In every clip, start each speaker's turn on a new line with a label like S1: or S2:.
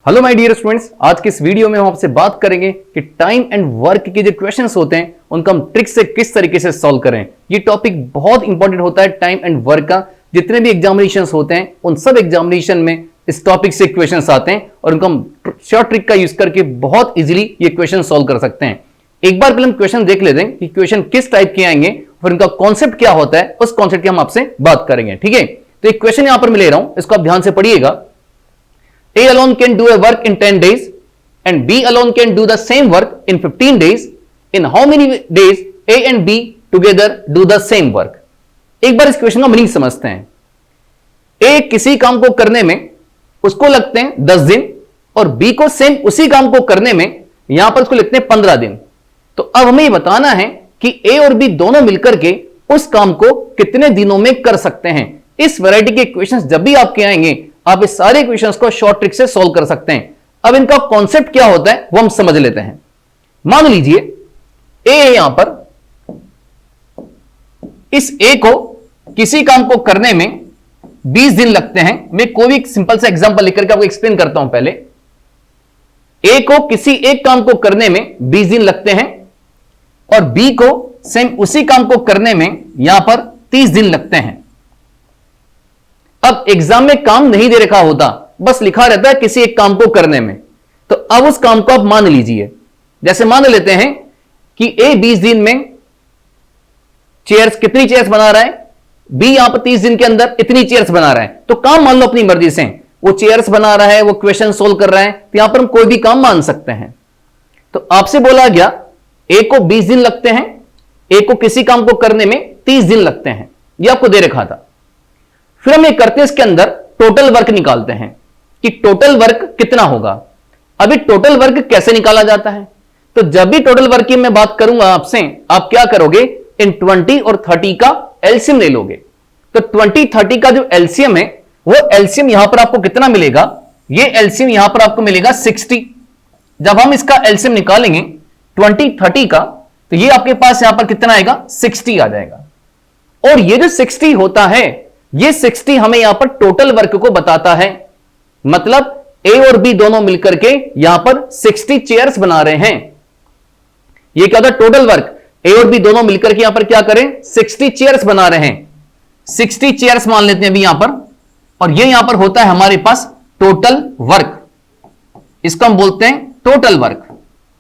S1: Hello my dear students, आज के इस वीडियो में हम आपसे बात करेंगे कि टाइम एंड वर्क के जो क्वेश्चंस होते हैं उनका हम ट्रिक से किस तरीके से सॉल्व करें। ये टॉपिक बहुत इंपॉर्टेंट होता है टाइम एंड वर्क का। जितने भी एग्जामिनेशंस होते हैं उन सब एग्जामिनेशन में इस टॉपिक से क्वेश्चंस आते हैं और उनका हम शॉर्ट ट्रिक का यूज करके बहुत इजीली ये क्वेश्चन सॉल्व कर सकते हैं। एक बार पहले हम क्वेश्चन देख लेते हैं कि क्वेश्चन किस टाइप के आएंगे, फिर इनका कॉन्सेप्ट क्या होता है, उस कॉन्सेप्ट की हम आपसे बात करेंगे। ठीक है, तो एक क्वेश्चन यहां पर मैं ले रहा हूं, इसको आप ध्यान से पढ़िएगा। A alone can do a work in 10 days and B alone can do the same work in 15 days. In how many days A and B together do the same work? एक बार इस क्वेश्चन का meaning समझते हैं। A किसी काम को करने में उसको लगते हैं 10 दिन और B को सेम उसी काम को करने में यहां पर उसको लगते हैं 15 दिन। तो अब हमें ये बताना है कि A और B दोनों मिलकर के उस काम को कितने दिनों में कर सकते हैं। इस वैरायटी के क्वेश्चंस जब भी आपके आएंगे आप इस सारे क्वेश्चंस को शॉर्ट ट्रिक से सॉल्व कर सकते हैं। अब इनका कॉन्सेप्ट क्या होता है वो हम समझ लेते हैं। मान लीजिए ए है यहां पर, इस ए को किसी काम को करने में 20 दिन लगते हैं। मैं कोई भी सिंपल सा एग्जांपल लेकर के आपको एक्सप्लेन करता हूं। पहले ए को किसी एक काम को करने में 20 दिन लगते हैं और बी को सेम उसी काम को करने में यहां पर 30 दिन लगते हैं। अब एग्जाम में काम नहीं दे रखा होता, बस लिखा रहता है किसी एक काम को करने में। तो अब उस काम को आप मान लीजिए, जैसे मान लेते हैं कि ए 20 दिन में चेयर्स, कितनी चेयर्स बना रहा है, बी यहां पर 30 दिन के अंदर इतनी चेयर्स बना रहा है। तो काम मान लो अपनी मर्जी से, वो चेयर्स बना रहा है, वो क्वेश्चन सोल्व कर रहा है, तो यहां पर हम कोई भी काम मान सकते हैं। तो आपसे बोला गया ए को 20 दिन लगते हैं, ए को किसी काम को करने में 30 दिन लगते हैं, यह आपको दे रखा था। फिर हम ये करते हैं, इसके अंदर टोटल वर्क निकालते हैं कि टोटल वर्क कितना होगा। अभी टोटल वर्क कैसे निकाला जाता है, तो जब भी टोटल वर्क की मैं बात करूंगा आपसे, आप क्या करोगे, इन 20 और 30 का एलसीएम ले लोगे। तो 20-30 का जो एलसीएम है वो एलसीएम यहां पर आपको कितना मिलेगा, ये एलसीएम यहां पर आपको मिलेगा 60। जब हम इसका एलसीएम निकालेंगे 20-30 का, तो ये आपके पास यहां पर कितना आएगा, 60 आ जाएगा। और ये जो 60 होता है, ये 60 हमें यहां पर टोटल वर्क को बताता है। मतलब ए और बी दोनों मिलकर के यहां पर 60 चेयर्स बना रहे हैं। ये क्या होता है, टोटल वर्क। ए और बी दोनों मिलकर के यहां पर क्या करें, 60 चेयर्स बना रहे हैं। 60 चेयर्स मान लेते हैं अभी यहां पर, और ये यहां पर होता है हमारे पास टोटल वर्क। इसको हम बोलते हैं टोटल वर्क।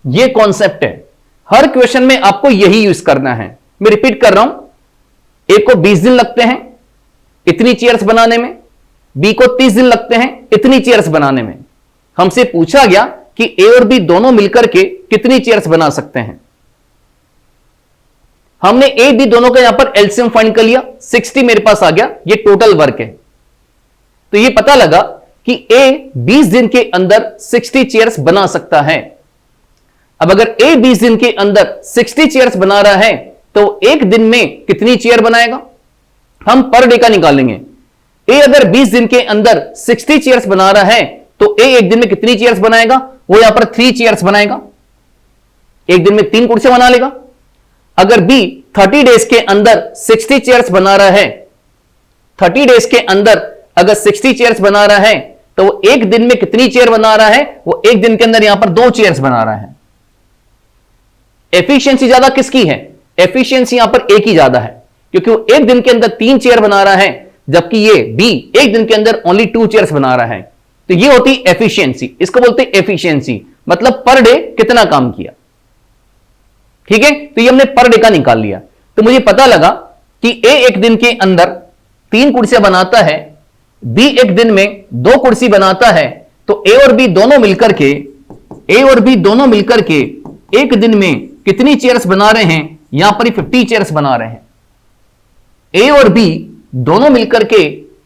S1: ये कॉन्सेप्ट है, हर क्वेश्चन में आपको यही यूज करना है। मैं रिपीट कर रहा हूं, ए को 20 दिन लगते हैं इतनी चेयर्स बनाने में, बी को 30 दिन लगते हैं इतनी चेयर्स बनाने में। हमसे पूछा गया कि ए और बी दोनों मिलकर के कितनी चेयर्स बना सकते हैं। हमने ए बी दोनों का यहां पर एलसीएम फाइंड कर लिया, 60 मेरे पास आ गया, ये टोटल वर्क है। तो ये पता लगा कि ए 20 दिन के अंदर 60 चेयर्स बना सकता है। अब अगर ए 20 दिन के अंदर 60 चेयर्स बना रहा है तो एक दिन में कितनी चेयर बनाएगा, हम पर डे का निकालेंगे। ए अगर 20 दिन के अंदर 60 चेयर्स बना रहा है तो ए एक दिन में कितनी चेयर्स बनाएगा, वो यहां पर 3 चेयर्स बनाएगा, एक दिन में 3 कुर्सियां बना लेगा। अगर बी 30 डेज के अंदर 60 चेयर्स बना रहा है, 30 डेज के अंदर अगर 60 चेयर्स बना रहा है तो वो एक दिन में कितनी चेयर बना रहा है, वो एक दिन के अंदर यहां पर 2 चेयर्स बना रहा है। एफिशिएंसी ज्यादा किसकी है, एफिशिएंसी यहां पर ए की ज्यादा है, क्योंकि वो एक दिन के अंदर 3 चेयर बना रहा है, जबकि ये बी एक दिन के अंदर ओनली 2 चेयर्स बना रहा है। तो ये होती एफिशिएंसी, इसको बोलते हैं एफिशिएंसी, मतलब पर डे कितना काम किया। ठीक है, तो ये हमने पर डे का निकाल लिया। तो मुझे पता लगा कि ए एक दिन के अंदर 3 कुर्सियां बनाता है, बी एक दिन में 2 कुर्सी बनाता है। तो ए और बी दोनों मिलकर के एक दिन में कितनी चेयर्स बना रहे हैं, यहां पर 50 चेयर्स बना रहे हैं। ए और बी दोनों मिलकर के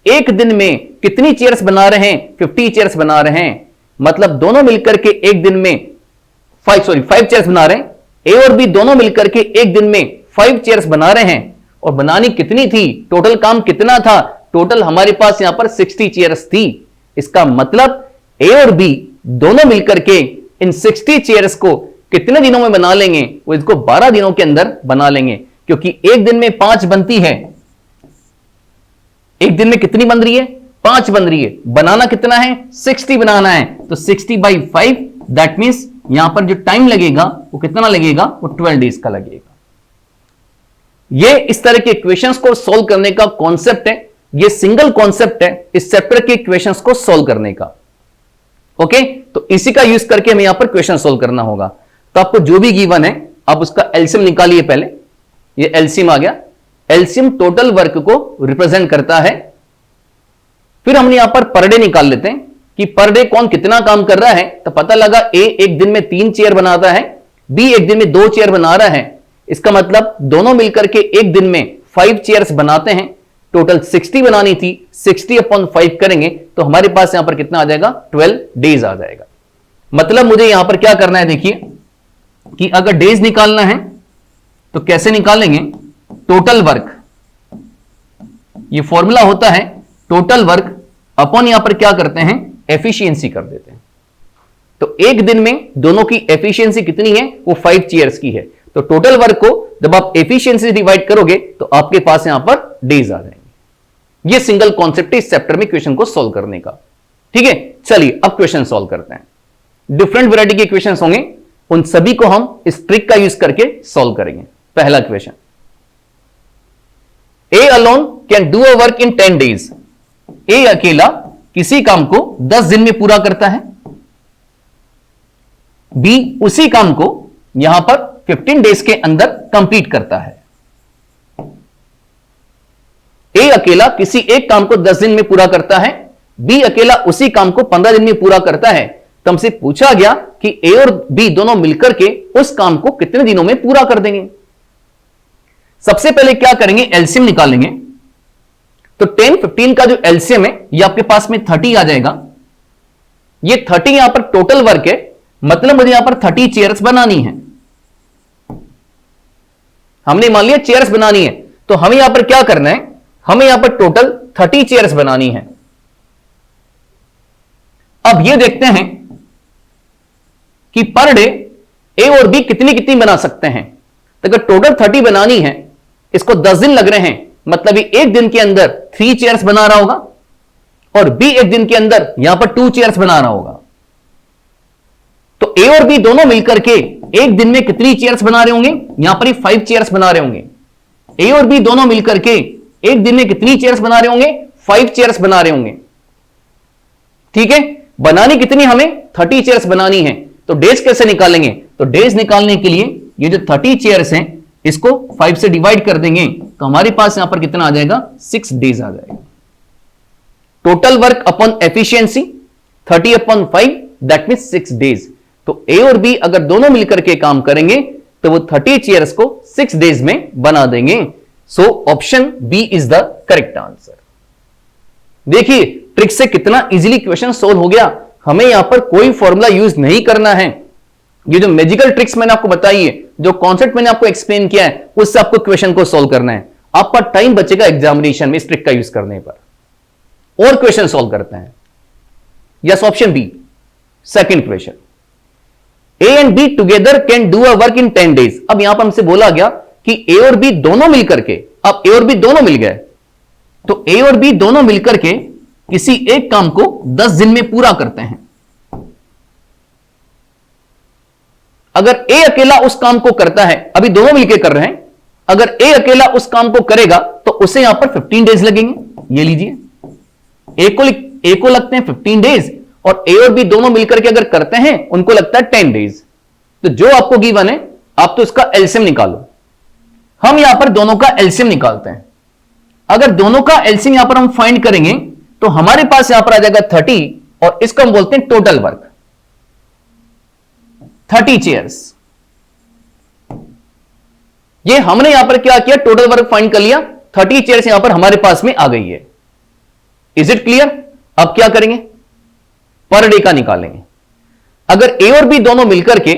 S1: एक दिन में कितनी चेयर्स बना रहे हैं, 50 चेयर्स बना रहे हैं। मतलब दोनों मिलकर के एक दिन में 5 चेयर्स बना रहे हैं। ए और बी दोनों मिलकर के एक दिन में 5 चेयर्स बना रहे हैं। और बनानी कितनी थी, टोटल काम कितना था, टोटल हमारे पास यहां पर 60 चेयर्स थी। इसका मतलब ए और बी दोनों मिलकर के इन 60 चेयर्स को कितने दिनों में बना लेंगे, वो इसको 12 दिनों के अंदर बना लेंगे। क्योंकि एक दिन में 5 बनती है, एक दिन में कितनी बन रही है, 5 बन रही है, बनाना कितना है 60 बनाना है, तो 60/5 दैट मींस यहां पर जो टाइम लगेगा वो कितना लगेगा, वो 12 डेज का लगेगा। ये इस तरह के इक्वेशंस को सोल्व करने का कॉन्सेप्ट है, ये सिंगल कॉन्सेप्ट है इस चैप्टर के इक्वेशंस को सोल्व करने का। ओके, तो इसी का यूज करके हमें यहां पर क्वेश्चन सोल्व करना होगा। तो आपको जो भी गिवन है आप उसका एलसीएम निकालिए। पहले ये एलसीएम आ गया, एलसीएम टोटल वर्क को रिप्रेजेंट करता है। फिर हमने यहां पर डे निकाल लेते हैं कि पर डे कौन कितना काम कर रहा है। तो पता लगा ए एक दिन में 3 चेयर बनाता है, बी एक दिन में 2 चेयर बना रहा है। इसका मतलब दोनों मिलकर के एक दिन में 5 चेयर्स बनाते हैं। टोटल 60 बनानी थी, 60/5 करेंगे तो हमारे पास यहां पर कितना आ जाएगा, 12 डेज आ जाएगा। मतलब मुझे यहां पर क्या करना है, देखिए कि अगर डेज निकालना है तो कैसे निकालेंगे, टोटल वर्क, ये फॉर्मूला होता है टोटल वर्क अपॉन यहां पर क्या करते हैं, एफिशिएंसी कर देते हैं। तो एक दिन में दोनों की एफिशिएंसी कितनी है, वो 5 चेयर्स की है। तो टोटल वर्क को जब आप एफिशिएंसी डिवाइड करोगे तो आपके पास यहां पर डेज आ जाएंगे। ये सिंगल कॉन्सेप्ट है इस चैप्टर में क्वेश्चन को सोल्व करने का। ठीक है, चलिए अब क्वेश्चन सोल्व करते हैं। डिफरेंट वैरायटी के क्वेश्चंस होंगे, उन सभी को हम इस ट्रिक का यूज करके सोल्व करेंगे। पहला question, A alone can do a work in 10 days. A अकेला किसी काम को 10 दिन में पूरा करता है, बी उसी काम को यहां पर 15 डेज के अंदर कंप्लीट करता है। ए अकेला किसी एक काम को 10 दिन में पूरा करता है, बी अकेला उसी काम को 15 दिन में पूरा करता है। तो हमसे पूछा गया कि ए और बी दोनों मिलकर के उस काम को कितने दिनों में पूरा कर देंगे। सबसे पहले क्या करेंगे, एलसीएम निकालेंगे। तो 10, 15 का जो एलसीएम है ये आपके पास में 30 आ जाएगा। ये 30 यहां पर टोटल वर्क है, मतलब मुझे यहां पर 30 चेयर्स बनानी है। हमने मान लिया चेयर्स बनानी है, तो हमें यहां पर क्या करना है, हमें यहां पर टोटल 30 चेयर्स बनानी है। अब ये देखते हैं कि पर डे ए और बी कितनी कितनी बना सकते हैं। तो अगर टोटल 30 बनानी है, इसको 10 दिन लग रहे हैं, मतलब ये एक दिन के अंदर 3 चेयर्स बना रहा होगा और बी एक दिन के अंदर यहां पर 2 चेयर्स बना रहा होगा। तो ए और बी दोनों मिलकर के एक दिन में कितनी चेयर्स बना रहे होंगे, यहां पर 5 चेयर्स बना रहे होंगे। ए और बी दोनों मिलकर के एक दिन में कितनी चेयर्स बना रहे होंगे, 5 चेयर्स बना रहे होंगे। ठीक है, बनानी कितनी, हमें 30 चेयर्स बनानी है। तो डेज कैसे निकालेंगे, तो डेज निकालने के लिए ये जो 30 चेयर्स हैं इसको 5 से डिवाइड कर देंगे तो हमारे पास यहां पर कितना आ जाएगा, 6 डेज आ जाएगा। Total work upon efficiency 30/5 that means 6 days. तो ए और बी अगर दोनों मिलकर के काम करेंगे तो वो 30 चेयर्स को 6 डेज में बना देंगे। So option B is the correct answer. देखिए ट्रिक से कितना इजीली क्वेश्चन सोल्व हो गया। हमें यहां पर कोई फॉर्मूला यूज नहीं करना है। ये जो मैजिकल ट्रिक्स मैंने आपको बताई है, जो कॉन्सेप्ट मैंने आपको एक्सप्लेन किया है, उससे आपको क्वेश्चन को सोल्व करना है। आपका टाइम बचेगा एग्जामिनेशन में इस ट्रिक का यूज करने पर। और क्वेश्चन सोल्व करते हैं। Yes, option B second question, A and B together can do a work in 10 days. अब यहां पर हमसे बोला गया कि ए और बी दोनों मिलकर के, अब ए और बी दोनों मिल गए तो ए और बी दोनों मिलकर के किसी एक काम को 10 दिन में पूरा करते हैं। अगर ए अकेला उस काम को करता है, अभी दोनों मिलकर कर रहे हैं, अगर ए अकेला उस काम को करेगा तो उसे यहां पर 15 डेज लगेंगे। ये लीजिए, ए को लगते हैं 15 डेज और ए और बी दोनों मिलकर के अगर करते हैं उनको लगता है 10 डेज। तो जो आपको गिवन है आप तो इसका एलसीएम निकालो। हम यहां पर दोनों का एलसीएम निकालते हैं। अगर दोनों का एलसीएम यहां पर हम फाइंड करेंगे तो हमारे पास यहां पर आ जाएगा 30 और इसको हम बोलते हैं टोटल वर्क, 30 चेयर्स। ये हमने यहां पर क्या किया, टोटल वर्क फाइंड कर लिया, 30 चेयर्स यहां पर हमारे पास में आ गई है। Is it clear? अब क्या करेंगे, पर डे का निकालेंगे। अगर ए और बी दोनों मिलकर के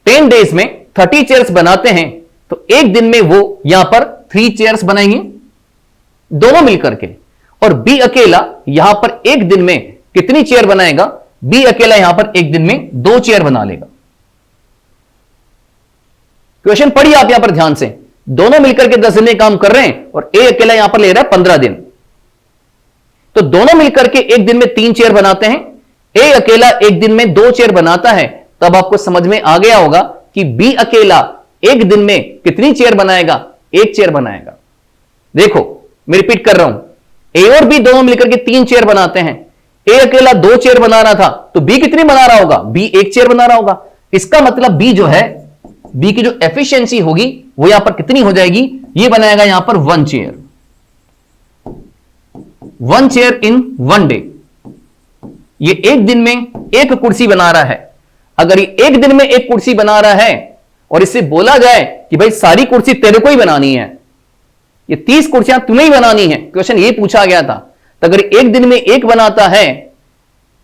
S1: 10 डेज में 30 चेयर्स बनाते हैं तो एक दिन में वो यहां पर 3 चेयर्स बनाएंगे दोनों मिलकर के, और बी अकेला यहां पर एक दिन में कितनी चेयर बनाएगा, बी अकेला यहां पर एक दिन में 2 चेयर बना लेगा। क्वेश्चन पढ़िए आप यहां पर ध्यान से, दोनों मिलकर के 10 दिन में काम कर रहे हैं और ए अकेला यहां पर ले रहा है 15 दिन। तो दोनों मिलकर के एक दिन में 3 चेयर बनाते हैं, ए अकेला एक दिन में 2 चेयर बनाता है, तब आपको समझ में आ गया होगा कि बी अकेला एक दिन में कितनी चेयर बनाएगा, 1 चेयर बनाएगा। देखो मैं रिपीट कर रहा हूं, ए और बी दोनों मिलकर के 3 चेयर बनाते हैं, ए अकेला 2 चेयर बना रहा था, तो बी कितनी बना रहा होगा, बी 1 चेयर बना रहा होगा। इसका मतलब बी जो है, बी की जो एफिशिएंसी होगी वो यहां पर कितनी हो जाएगी, ये बनाएगा यहां पर 1 चेयर, 1 चेयर इन 1 डे। ये एक दिन में एक कुर्सी बना रहा है। अगर ये एक दिन में एक कुर्सी बना रहा है और इससे बोला जाए कि भाई सारी कुर्सी तेरे को ही बनानी है, ये 30 कुर्सियां तुम्हें ही बनानी है, क्वेश्चन ये पूछा गया था, तो अगर एक दिन में एक बनाता है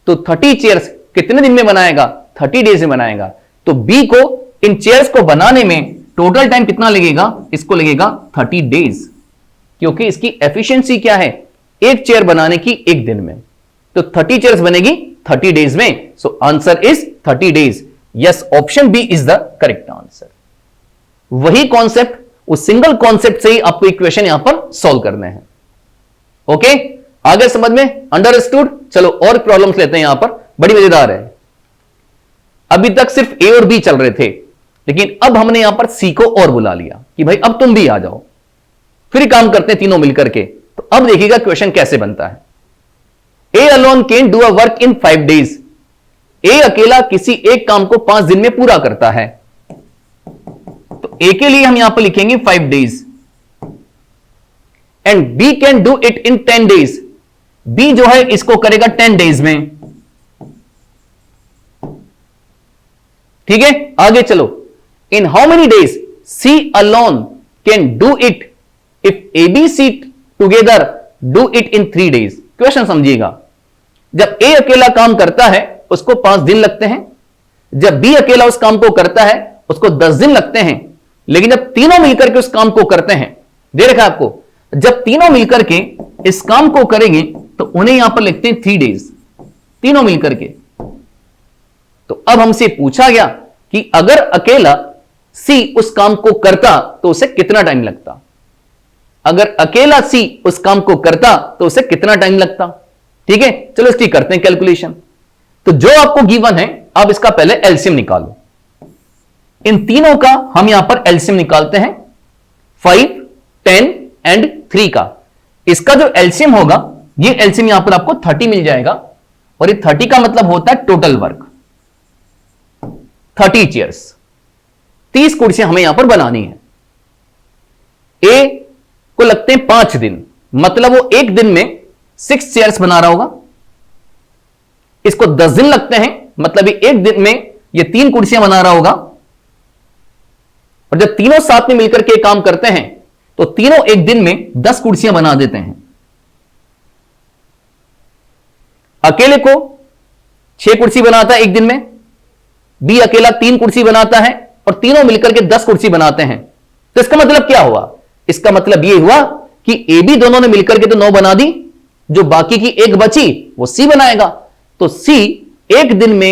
S1: तो 30 चेयर्स कितने दिन में बनाएगा, 30 डेज में बनाएगा। तो बी को इन चेयर्स को बनाने में टोटल टाइम कितना लगेगा, इसको लगेगा 30 डेज, क्योंकि इसकी एफिशिएंसी क्या है, एक चेयर बनाने की एक दिन में, तो 30 चेयर्स बनेगी 30 डेज में। So answer is 30 days. Yes, option B is the correct answer. वही कॉन्सेप्ट, उस सिंगल कॉन्सेप्ट से ही आपको इक्वेशन यहां पर सॉल्व करने हैं। ओके, आगे समझ में, अंडरस्टूड। चलो और प्रॉब्लम्स लेते हैं, यहां पर बड़ी मजेदार है। अभी तक सिर्फ ए और बी चल रहे थे, लेकिन अब हमने यहां पर सी को और बुला लिया कि भाई अब तुम भी आ जाओ, फिर काम करते हैं तीनों मिलकर के। तो अब देखिएगा क्वेश्चन कैसे बनता है। A alone can do a work in 5 days. A अकेला किसी एक काम को 5 दिन में पूरा करता है, तो ए के लिए हम यहां पर लिखेंगे 5 days. And B can do it in 10 days. B जो है इसको करेगा 10 डेज में। ठीक है, आगे चलो। In how many days C alone can do it if A B C together do it in 3 days. Question समझिएगा, जब ए अकेला काम करता है उसको 5 दिन लगते हैं, जब बी अकेला उस काम को करता है उसको 10 दिन लगते हैं, लेकिन जब तीनों मिलकर के उस काम को करते हैं, दे रखा है आपको, जब तीनों मिलकर के इस काम को करेंगे तो उन्हें यहां पर लिखते हैं 3 डेज, तीनों मिलकर के। तो अब हमसे पूछा गया कि अगर अकेला सी उस काम को करता तो उसे कितना टाइम लगता, अगर अकेला सी उस काम को करता तो उसे कितना टाइम लगता। ठीक है, चलो इसकी करते हैं कैलकुलेशन। तो जो आपको गिवन है, आप इसका पहले एलसीएम निकालो। इन तीनों का हम यहां पर एलसीएम निकालते हैं, 5, 10 एंड 3 का। इसका जो एलसीएम होगा, ये एलसीएम यहां पर आपको 30 मिल जाएगा, और ये 30 का मतलब होता है टोटल वर्क, 30 चेयर्स, 30 कुर्सियां हमें यहां पर बनानी है। ए को लगते हैं 5 दिन, मतलब वो एक दिन में 6 चेयर्स बना रहा होगा। इसको 10 दिन लगते हैं, मतलब ये एक दिन में ये 3 कुर्सियां बना रहा होगा। और जब तीनों साथ में मिलकर के काम करते हैं तो तीनों एक दिन में 10 कुर्सियां बना देते हैं। अकेले को 6 कुर्सी बनाता है एक दिन में, बी अकेला 3 कुर्सी बनाता है, और तीनों मिलकर के 10 कुर्सी बनाते हैं। तो इसका मतलब क्या हुआ, इसका मतलब यह हुआ कि ए बी दोनों ने मिलकर के तो 9 बना दी, जो बाकी की एक बची वो सी बनाएगा। तो सी एक दिन में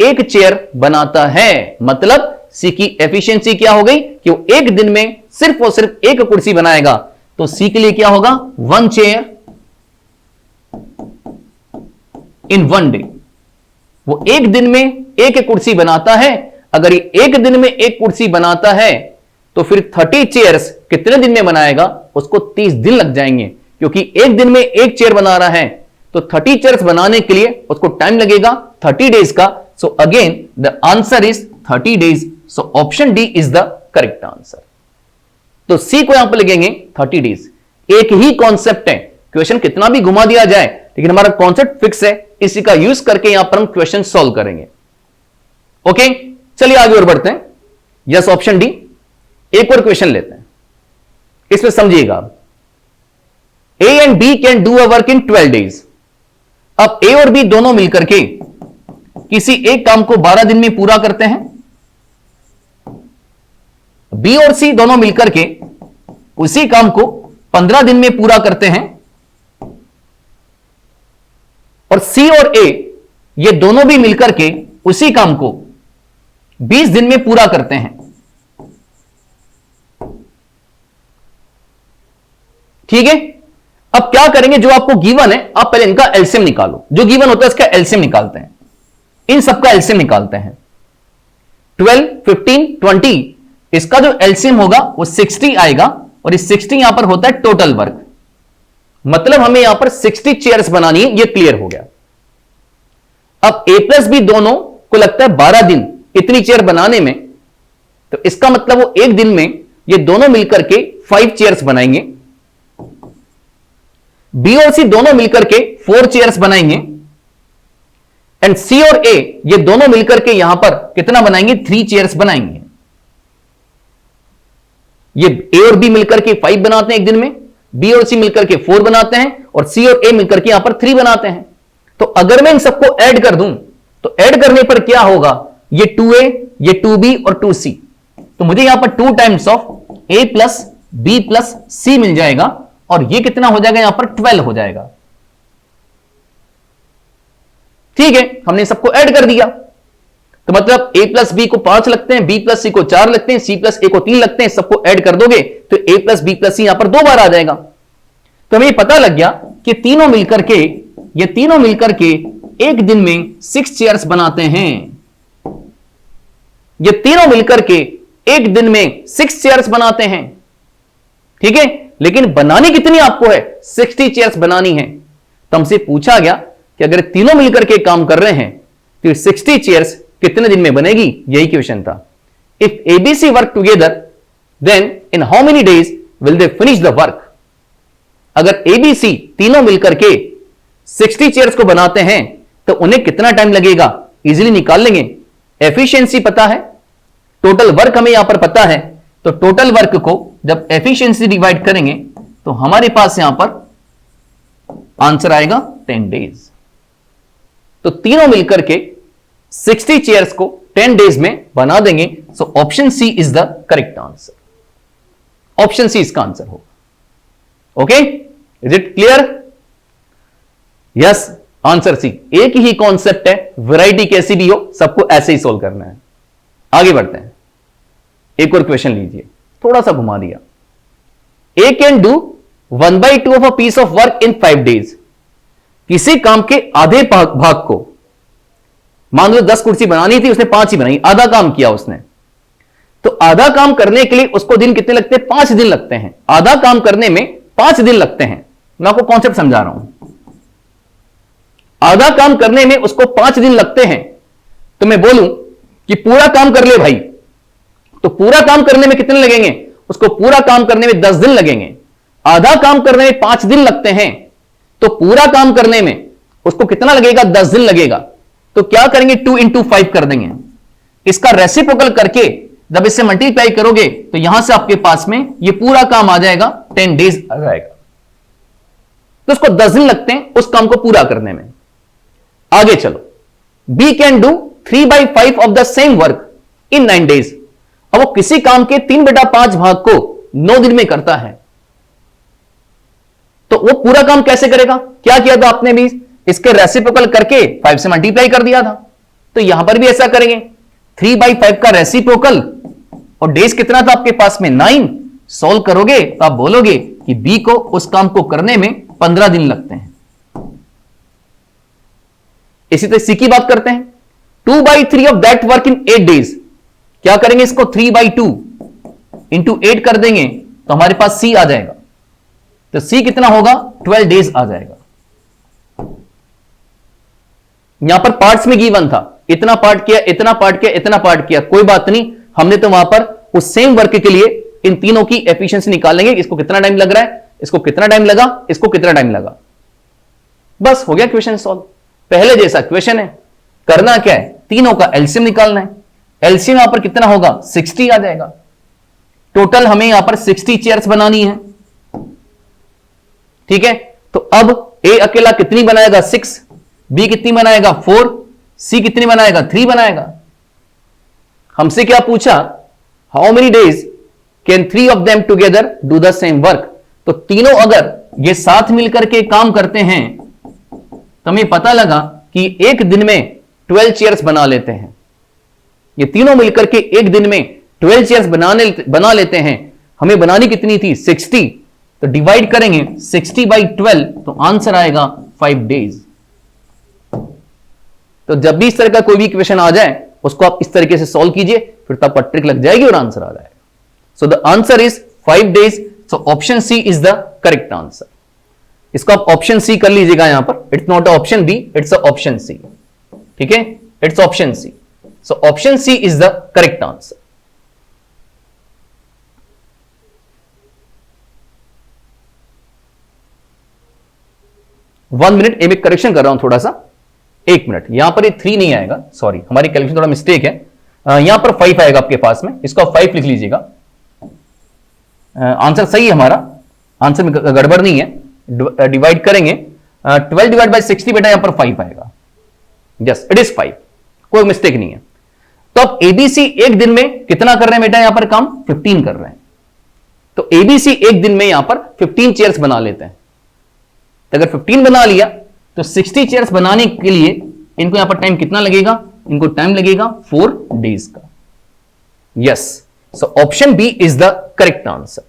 S1: एक चेयर बनाता है, मतलब सी की एफिशिएंसी क्या हो गई कि वो एक दिन में सिर्फ और सिर्फ एक कुर्सी बनाएगा। तो सी के लिए क्या होगा, 1 चेयर इन 1 डे। वो एक दिन में एक कुर्सी बनाता है। अगर ये एक दिन में एक कुर्सी बनाता है तो फिर 30 चेयर्स कितने दिन में बनाएगा, उसको 30 दिन लग जाएंगे, क्योंकि एक दिन में एक चेयर बना रहा है। तो 30 चेयर्स बनाने के लिए उसको टाइम लगेगा 30 डेज का। So again the answer is 30 days. So option D is the correct answer. तो सी को यहां पर लिखेंगे 30 डेज। एक ही कॉन्सेप्ट है, क्वेश्चन कितना भी घुमा दिया जाए लेकिन हमारा कॉन्सेप्ट फिक्स है, इसी का यूज करके यहां पर हम क्वेश्चन सॉल्व करेंगे। ओके, चलिए आगे और बढ़ते हैं। Yes, option D. एक और क्वेश्चन लेते हैं, इसमें समझिएगा। A and B can do a work in 12 days. अब ए और बी दोनों मिलकर के किसी एक काम को 12 दिन में पूरा करते हैं। बी और सी दोनों मिलकर के उसी काम को 15 दिन में पूरा करते हैं। और सी और ए ये दोनों भी मिलकर के उसी काम को 20 दिन में पूरा करते हैं। ठीक है, अब क्या करेंगे, जो आपको गिवन है आप पहले इनका एलसीएम निकालो, जो गिवन होता है इसका एलसीएम निकालते हैं, इन सबका एलसीएम निकालते हैं। 12, 15, 20, इसका जो एलसीएम होगा वो 60 आएगा, और इस 60 यहां पर होता है टोटल वर्क, मतलब हमें यहां पर 60 चेयर्स बनानी है, ये क्लियर हो गया। अब ए प्लस बी दोनों को लगता है 12 दिन इतनी चेयर बनाने में, तो इसका मतलब वो एक दिन में ये दोनों मिलकर के 5 चेयर्स बनाएंगे। बी और सी दोनों मिलकर के 4 चेयर्स बनाएंगे, एंड सी और ए ये दोनों मिलकर के यहां पर कितना बनाएंगे, 3 चेयर्स बनाएंगे। ये ए और बी मिलकर के 5 बनाते हैं एक दिन में, बी और सी मिलकर के 4 बनाते हैं, और सी और ए मिलकर के यहां पर 3 बनाते हैं। तो अगर मैं इन सबको ऐड कर दूं तो ऐड करने पर क्या होगा, ये 2a, ये 2b और 2c, तो मुझे यहां पर 2 times of a plus b plus c मिल जाएगा, और ये कितना हो जाएगा, यहां पर 12 हो जाएगा। ठीक है, हमने सबको ऐड कर दिया, तो मतलब a प्लस बी को 5 लगते हैं, b प्लस सी को 4 लगते हैं, c प्लस a को 3 लगते हैं, सबको ऐड कर दोगे तो a प्लस बी प्लस सी यहां पर 2 बार आ जाएगा। तो हमें पता लग गया कि तीनों मिलकर के, ये तीनों मिलकर के एक दिन में 6 चेयर्स बनाते हैं। ये तीनों मिलकर के एक दिन में 6 चेयर्स बनाते हैं। ठीक है, लेकिन बनानी कितनी आपको है, 60 चेयर्स बनानी है। तो हमसे पूछा गया कि अगर तीनों मिलकर के काम कर रहे हैं तो 60 चेयर्स कितने दिन में बनेगी, यही क्वेश्चन था। If ABC work together then in how many days will they finish the work. अगर एबीसी तीनों मिलकर के 60 चेयर्स को बनाते हैं तो उन्हें कितना टाइम लगेगा, इजीली निकाल लेंगे। एफिशिएंसी पता है, टोटल वर्क हमें यहां पर पता है, तो टोटल वर्क को जब एफिशिएंसी डिवाइड करेंगे तो हमारे पास यहां पर आंसर आएगा 10 डेज। तो तीनों मिलकर के 60 चेयर्स को 10 डेज में बना देंगे। So option C is the correct answer. Option C इसका आंसर होगा। Okay, is it clear? Yes, answer C. एक ही कॉन्सेप्ट है, वैरायटी कैसी भी हो सबको ऐसे ही सोल्व करना है। आगे बढ़ते हैं, एक और क्वेश्चन लीजिए, थोड़ा सा घुमा दिया। A can do 1/2 of a piece of work in 5 days. किसी काम के आधे भाग को, मान लो 10 कुर्सी बनानी थी, उसने 5 ही बनाई, आधा काम किया उसने। तो आधा काम करने के लिए उसको दिन कितने लगते हैं, 5 दिन लगते हैं। आधा काम करने में 5 दिन लगते हैं। मैं आपको कॉन्सेप्ट समझा रहा हूं। आधा काम करने में उसको 5 दिन लगते हैं, तो मैं बोलूं कि पूरा काम कर ले भाई, तो पूरा काम करने में कितने लगेंगे, उसको पूरा काम करने में 10 दिन लगेंगे। आधा काम करने में 5 दिन लगते हैं, तो पूरा काम करने में उसको कितना लगेगा, 10 दिन लगेगा। तो क्या करेंगे, 2 into 5 कर देंगे। इसका रेसिप्रोकल करके जब इससे मल्टीप्लाई करोगे तो यहां से आपके पास में ये पूरा काम आ जाएगा, 10 डेज आ जाएगा। तो उसको 10 दिन लगते हैं उस काम को पूरा करने में। आगे चलो, B can do 3/5 of the same work in 9 days. अब वो किसी काम के 3/5 भाग को 9 दिन में करता है, तो वो पूरा काम कैसे करेगा? क्या किया था आपने भी, इसके रेसिप्रोकल करके 5 से मल्टीप्लाई कर दिया था। तो यहां पर भी ऐसा करेंगे, 3/5 का रेसिप्रोकल, और डेज कितना था आपके पास में, 9। सॉल्व करोगे तो आप बोलोगे कि बी को उस काम को करने में 15 दिन लगते हैं। इसी तरह सी की बात करते हैं, 2/3 of that work in 8 days. क्या करेंगे, इसको 3/2 इंटू 8 कर देंगे तो हमारे पास सी आ जाएगा। तो सी कितना होगा, 12 डेज आ जाएगा। यहां पर पार्ट्स में गिवन था, इतना पार्ट किया, इतना पार्ट किया, इतना पार्ट किया, कोई बात नहीं। हमने तो वहां पर उस सेम वर्क के लिए इन तीनों की एफिशिएंसी निकालेंगे। इसको कितना टाइम लग रहा है, इसको कितना टाइम लगा, इसको कितना टाइम लगा, बस हो गया क्वेश्चन सॉल्व। पहले जैसा क्वेश्चन है, करना क्या है, तीनों का एलसीएम निकालना है। एलसीएम यहां पर कितना होगा, 60 आ जाएगा। टोटल हमें यहां पर 60 चेयर्स बनानी है। ठीक है, तो अब ए अकेला कितनी बनाएगा, 6, बी कितनी बनाएगा, 4, सी कितनी बनाएगा, 3 बनाएगा। हमसे क्या पूछा, how many days can 3 of them together do the same work. तो तीनों अगर ये साथ मिलकर के काम करते हैं तो हमें पता लगा कि एक दिन में 12 चेयर्स बना लेते हैं। ये तीनों मिलकर के एक दिन में 12 चेयर्स बना लेते हैं। हमें बनानी कितनी थी, 60। तो डिवाइड करेंगे 60/12 तो आंसर आएगा 5 डेज। तो जब भी इस तरह का कोई भी इक्वेशन आ जाए उसको आप इस तरीके से सॉल्व कीजिए, फिर तो आपका ट्रिक लग जाएगी और आंसर आ जाएगा। So the answer is 5 days. So option C is the correct answer. इसको आप ऑप्शन सी कर लीजिएगा यहां पर, it's not option B, it's option C. ठीक है, it's option C. So option C is the correct answer. One minute, एक correction कर रहा हूं थोड़ा सा, 1 मिनट। यहां पर ये 3 नहीं आएगा, सॉरी हमारी कैलकुलेशन थोड़ा मिस्टेक है। यहां पर 5 आएगा आपके पास में, इसको आप 5 लिख लीजिएगा। आंसर सही है हमारा, आंसर में गड़बड़ नहीं है। डिवाइड करेंगे 12/60 बेटा यहां पर 5 आएगा। यस, इट इज 5, कोई मिस्टेक नहीं है। तो अब एबीसी एक दिन में कितना कर रहे हैं बेटा यहां पर काम? 15 कर रहे हैं। तो एबीसी एक दिन में यहां पर 15 चेयर्स बना लेते हैं। तो अगर 15 बना लिया तो 60 चेयर्स बनाने के लिए इनको यहां पर टाइम कितना लगेगा? इनको टाइम लगेगा 4 डेज का। Yes, so option B is the correct answer.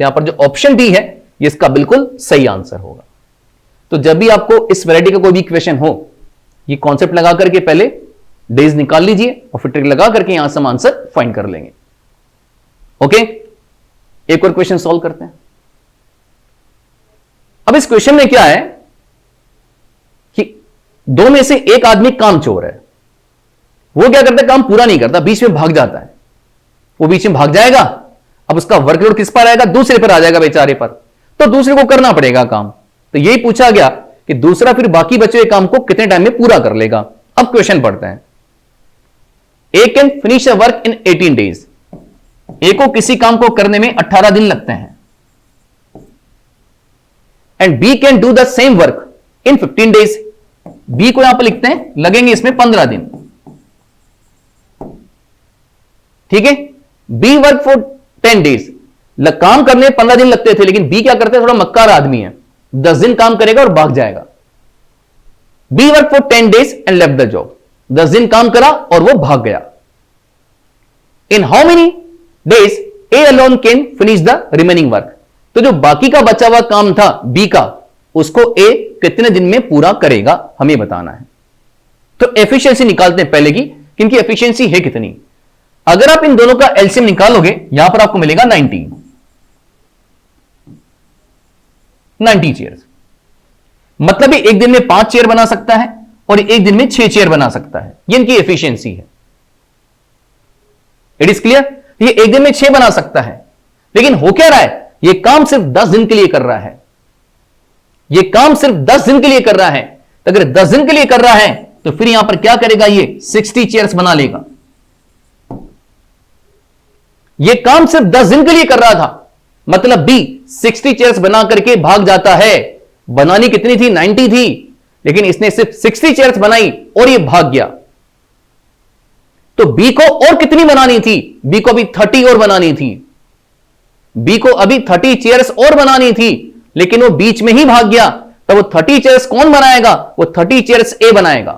S1: यहां पर जो ऑप्शन बी है ये इसका बिल्कुल सही आंसर होगा। तो जब भी आपको इस वैरायटी का कोई भी इक्वेशन हो, ये कॉन्सेप्ट लगा करके पहले डेज निकाल लीजिए और फिर ट्रिक लगा करके यहां से हम आंसर फाइंड कर लेंगे। ओके, एक और क्वेश्चन सॉल्व करते हैं। अब इस क्वेश्चन में क्या है कि दो में से एक आदमी काम चोर है। वो क्या करता है? काम पूरा नहीं करता, बीच में भाग जाता है। वो बीच में भाग जाएगा, अब उसका वर्कलोड किस पर आएगा? दूसरे पर आ जाएगा, बेचारे पर। तो दूसरे को करना पड़ेगा काम। तो यही पूछा गया कि दूसरा फिर बाकी बचे हुए काम को कितने टाइम में पूरा कर लेगा। अब क्वेश्चन पढ़ते हैं। A can finish a work in 18 days. A को किसी काम को करने में 18 दिन लगते हैं। And B can do the same work in 15 days. B को यहां पर लिखते हैं, लगेंगे इसमें 15 दिन। ठीक है, बी वर्क फॉर 10 डेज। काम करने में 15 दिन लगते थे, लेकिन बी क्या करते हैं? थोड़ा मक्कार आदमी है, 10 दिन काम करेगा और भाग जाएगा। B work for 10 days and left the job. 10 दिन काम करा और वो भाग गया। In how many days A alone can finish the remaining work. तो जो बाकी का बचा हुआ काम था बी का, उसको ए कितने दिन में पूरा करेगा, हमें बताना है। तो एफिशिएंसी निकालते हैं पहले की, किनकी एफिशिएंसी है कितनी। अगर आप इन दोनों का एलसीएम निकालोगे यहां पर आपको मिलेगा 90 चेयर्स। मतलब ये एक दिन में 5 चेयर बना सकता है और एक दिन में 6 चेयर बना सकता है। ये इनकी एफिशिएंसी है। It is clear? ये एक दिन में 6 बना सकता है, लेकिन हो क्या रहा है? ये काम सिर्फ 10 दिन के लिए कर रहा है। ये काम सिर्फ 10 दिन के लिए कर रहा है। तो अगर 10 दिन के लिए कर रहा है तो फिर यहां पर क्या करेगा? ये 60 चेयर्स बना लेगा। ये काम सिर्फ 10 दिन के लिए कर रहा था, मतलब बी 60 चेयर्स बना करके भाग जाता है। बनानी कितनी थी? 90 थी, लेकिन इसने सिर्फ 60 चेयर्स बनाई और ये भाग गया। तो बी को और कितनी बनानी थी? बी को अभी 30 और बनानी थी। बी को अभी 30 चेयर्स और बनानी थी, लेकिन वो बीच में ही भाग गया। तो वो 30 चेयर्स कौन बनाएगा? वो 30 चेयर्स ए बनाएगा।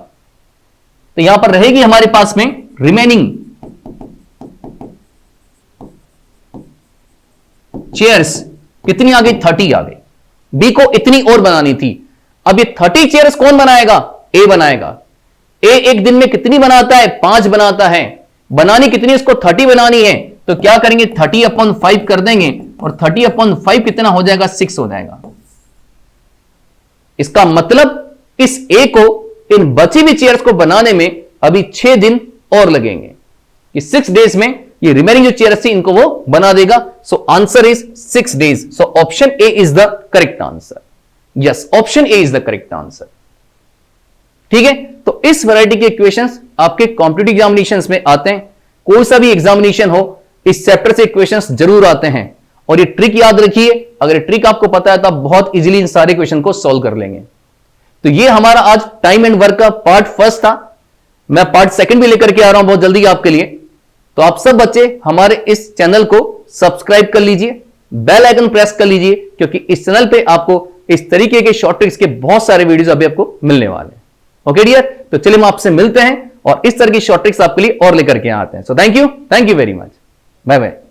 S1: तो यहां पर रहेगी हमारे पास में रिमेनिंग चेयर्स कितनी आ गई? 30 आ गई। बी को इतनी और बनानी थी। अब ये 30 चेयर्स कौन बनाएगा? ए बनाएगा। ए एक दिन में कितनी बनाता है? 5 बनाता है। बनानी कितनी? इसको 30 बनानी है। तो क्या करेंगे? 30/5 कर देंगे और 30/5 कितना हो जाएगा? 6 हो जाएगा। इसका मतलब इस ए को इन बची हुई चेयर्स को बनाने में अभी 6 दिन और लगेंगे। कि 6 डेज में ये रिमेनिंग जो चेयर्स थी इनको वो बना देगा। सो answer is 6 days. So option A is the correct answer. Yes, option A is the correct answer. ठीक है, तो इस वैरायटी के इक्वेशंस आपके कॉम्पिटिटिव एग्जामिनेशंस में आते हैं। कोई सा भी एग्जामिनेशन हो, इस चैप्टर से इक्वेशंस जरूर आते हैं। और ये ट्रिक याद रखिए, अगर ये ट्रिक आपको पता है तो आप बहुत इजीली इन सारे क्वेश्चन को सॉल्व कर लेंगे। तो ये हमारा आज टाइम एंड वर्क का पार्ट फर्स्ट था। मैं पार्ट सेकंड भी लेकर के आ रहा हूं बहुत जल्दी आपके लिए। तो आप सब बच्चे हमारे इस चैनल को सब्सक्राइब कर लीजिए, बेल आइकन प्रेस कर लीजिए, क्योंकि इस चैनल पे आपको इस तरीके के शॉर्ट ट्रिक्स के बहुत सारे वीडियोस अभी आपको मिलने वाले हैं। ओके डियर, तो चलिए हम आपसे मिलते हैं और इस तरह की शॉर्ट ट्रिक्स आपके लिए और लेकर के आते हैं। So thank you very much. Bye bye.